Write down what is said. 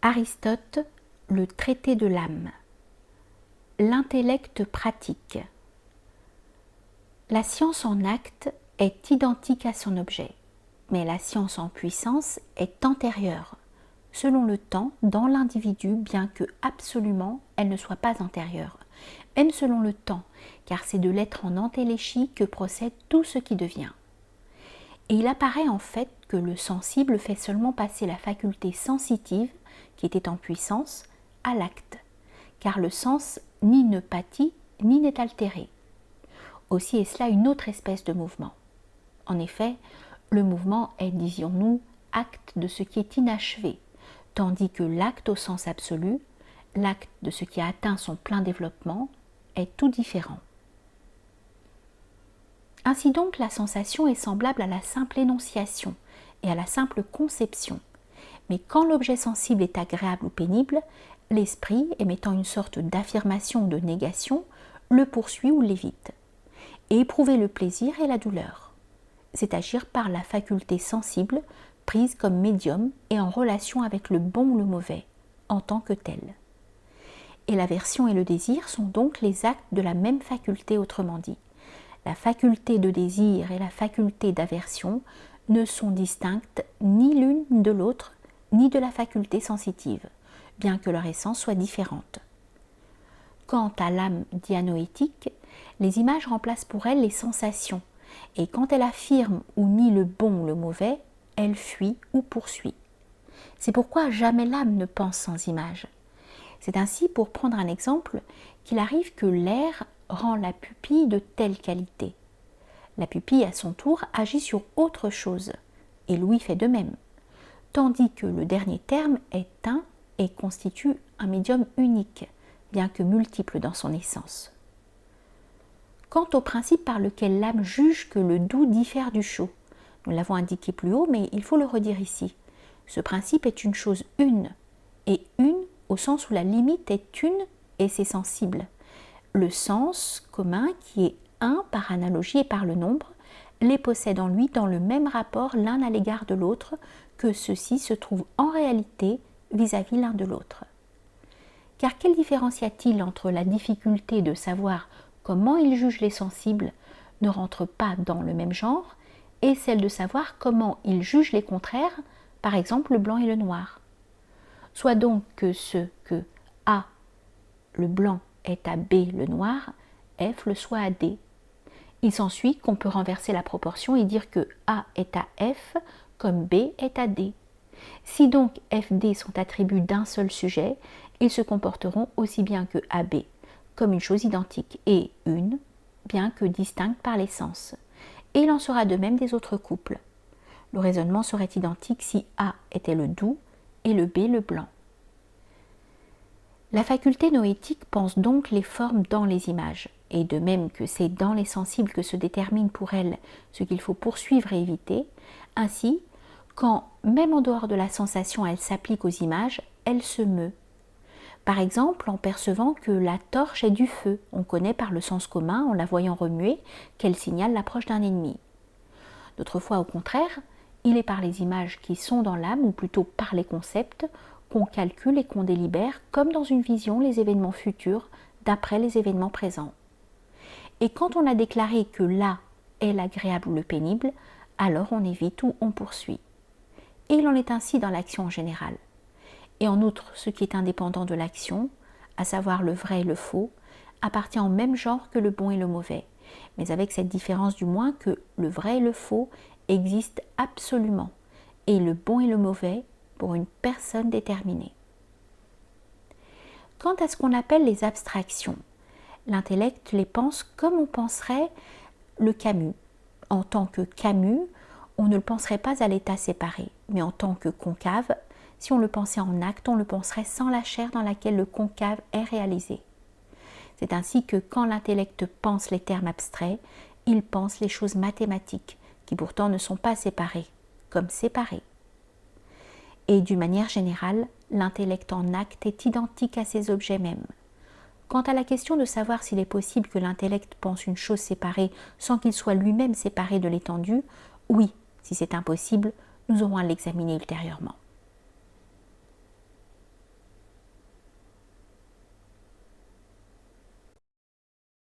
Aristote, le traité de l'âme. L'intellect pratique. La science en acte est identique à son objet, mais la science en puissance est antérieure, selon le temps, dans l'individu, bien que absolument elle ne soit pas antérieure, même selon le temps, car c'est de l'être en entéléchie que procède tout ce qui devient. Et il apparaît en fait que le sensible fait seulement passer la faculté sensitive, qui était en puissance, à l'acte, car le sens ni ne pâtit, ni n'est altéré. Aussi est cela une autre espèce de mouvement. En effet, le mouvement est, disions-nous, acte de ce qui est inachevé, tandis que l'acte au sens absolu, l'acte de ce qui a atteint son plein développement, est tout différent. Ainsi donc, la sensation est semblable à la simple énonciation et à la simple conception. Mais quand l'objet sensible est agréable ou pénible, l'esprit, émettant une sorte d'affirmation ou de négation, le poursuit ou l'évite. Et éprouver le plaisir et la douleur. C'est agir par la faculté sensible, prise comme médium et en relation avec le bon ou le mauvais, en tant que tel. Et l'aversion et le désir sont donc les actes de la même faculté, autrement dit. La faculté de désir et la faculté d'aversion ne sont distinctes ni l'une de l'autre, ni de la faculté sensitive, bien que leur essence soit différente. Quant à l'âme dianoétique, les images remplacent pour elle les sensations, et quand elle affirme ou nie le bon ou le mauvais, elle fuit ou poursuit. C'est pourquoi jamais l'âme ne pense sans image. C'est ainsi, pour prendre un exemple, qu'il arrive que l'air rend la pupille de telle qualité. La pupille, à son tour, agit sur autre chose, et l'ouïe fait de même, tandis que le dernier terme est un et constitue un médium unique, bien que multiple dans son essence. Quant au principe par lequel l'âme juge que le doux diffère du chaud, nous l'avons indiqué plus haut, mais il faut le redire ici. Ce principe est une chose une, et une au sens où la limite est une et c'est sensible. Le sens commun, qui est un par analogie et par le nombre, les possède en lui dans le même rapport l'un à l'égard de l'autre que ceux-ci se trouvent en réalité vis-à-vis l'un de l'autre. Car quelle différence y a-t-il entre la difficulté de savoir comment il juge les sensibles ne rentre pas dans le même genre et celle de savoir comment il juge les contraires, par exemple le blanc et le noir. Soit donc que ce que A, le blanc, est à B, le noir, F le soit à D. Il s'ensuit qu'on peut renverser la proportion et dire que A est à F comme B est à D. Si donc F, D sont attributs d'un seul sujet, ils se comporteront aussi bien que AB, comme une chose identique, et une, bien que distincte par l'essence. Et il en sera de même des autres couples. Le raisonnement serait identique si A était le doux et le B le blanc. La faculté noétique pense donc les formes dans les images, et de même que c'est dans les sensibles que se détermine pour elle ce qu'il faut poursuivre et éviter, ainsi, quand, même en dehors de la sensation, elle s'applique aux images, elle se meut. Par exemple, en percevant que la torche est du feu, on connaît par le sens commun, en la voyant remuer, qu'elle signale l'approche d'un ennemi. D'autres fois, au contraire, il est par les images qui sont dans l'âme, ou plutôt par les concepts, qu'on calcule et qu'on délibère, comme dans une vision, les événements futurs d'après les événements présents. Et quand on a déclaré que là est l'agréable ou le pénible, alors on évite ou on poursuit. Et il en est ainsi dans l'action en général. Et en outre, ce qui est indépendant de l'action, à savoir le vrai et le faux, appartient au même genre que le bon et le mauvais, mais avec cette différence du moins que le vrai et le faux existent absolument, et le bon et le mauvais pour une personne déterminée. Quant à ce qu'on appelle les abstractions, l'intellect les pense comme on penserait le Camus. En tant que Camus, on ne le penserait pas à l'état séparé, mais en tant que concave, si on le pensait en acte, on le penserait sans la chair dans laquelle le concave est réalisé. C'est ainsi que quand l'intellect pense les termes abstraits, il pense les choses mathématiques, qui pourtant ne sont pas séparées, comme séparées. Et d'une manière générale, l'intellect en acte est identique à ces objets mêmes. Quant à la question de savoir s'il est possible que l'intellect pense une chose séparée sans qu'il soit lui-même séparé de l'étendue, oui, si c'est impossible, nous aurons à l'examiner ultérieurement.